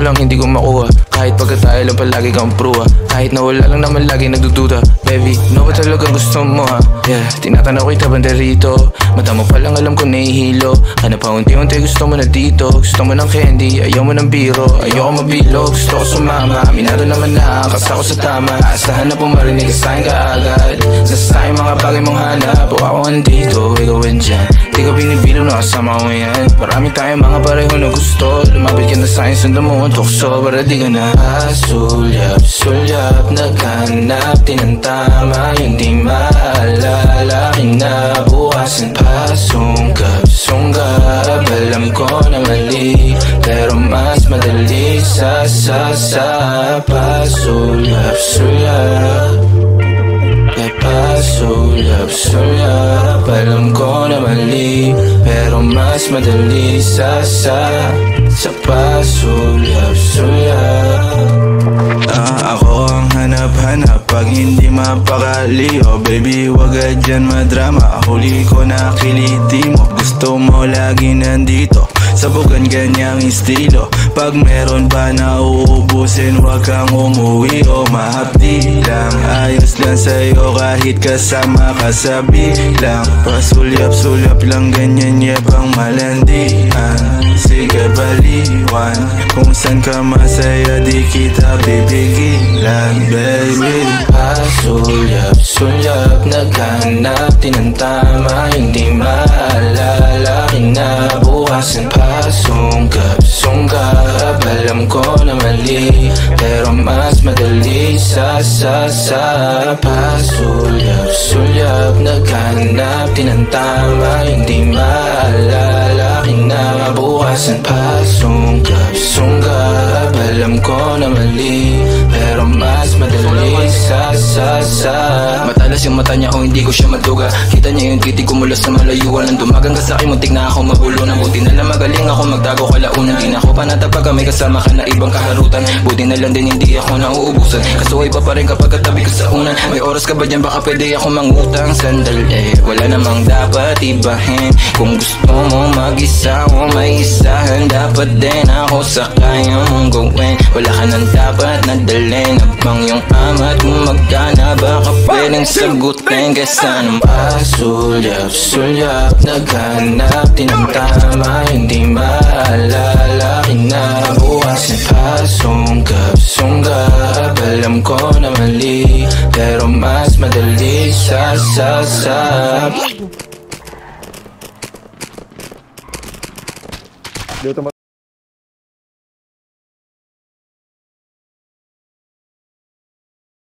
lang hindi ko makuha. Kahit pagkatayo lang palagi kang pruwa. Kahit na wala lang naman lagi nagdududa. Baby, know ba talagang gusto mo ha? Yeah, tinatanaw kita banda rito. Mata mo palang alam ko nahihilo. Kana pa unti-unti gusto mo na dito. Gusto mo ng candy, ayaw mo ng biro. Ayoko mabilog, gusto ko sumama. Minado naman na, kasa ko sa tama. Asahan na pumarinig ka sa'kin kaagad. Nasa mga bagay mong hanap. O ako andito, ikaw andyan. Di ka binibilo na kasama ko yan. Marami tayong mga pareho na gusto. Lumapit ka na sa'kin, sundan mo ang tukso. Para di ka na sulyap, naghanap din ang tama. Yung di maalala, kinabukasan pa. Sunggab, alam ko na mali, pero mas madali sa pasulyap. Alam ko na mali, pero mas madali sa pasulyap. Ako ang hanap-hanap pag hindi mapakali. Oh baby, wag ka dyan madrama. Huli ko na kiliti mo. Gusto mo lagi nandito, sabugan ganyang estilo. Pag meron pa na uubusin, wag kang umuwi o mahapdi lang. Ayos lang sa'yo kahit kasama ka sa bilang. Pasulyap-sulyap lang ganyan, yabang malandian. Sige baliwan, kung saan ka masaya di kita bibigilan, baby. Pasulyap-sulyap, naghanap din ang tama. Hindi maalala, kinabukasan pa. Sunggab, alam ko na mali, pero mas madali sa pasulyap. Naghanap din ang tama. Hindi maalala, kinabukasan pa. Sunggab, alam ko na mali, pero mas madali sa Matalas yung mata niya o hindi ko siya maduga. Kita niya yung titig ko mula sa malayuan. Nang dumagang ka sa'kin, muntik na ako mabulunan. Buti na lang magaling ako magtago kalaunan. Di na ako panatapag ka may kasama ka na ibang kaharutan. Buti na lang din hindi ako nauubusan. Kasuhay pa rin kapag katabi ko sa unan. May oras ka ba dyan, baka pwede ako mangutang. Sandali, wala namang dapat ibahin. Kung gusto mo mag-isa o may isahan, dapat din ako sa kaya mong gawin. Wala ka nang dapat nadalhin. Abang yung amat mo magkana, baka pwedeng sagutin. Kesa ng pasulyap, naghanap din ang tama. Hindi maalala, kinabukasan pa. Sunggab, alam ko na mali, pero mas madali sa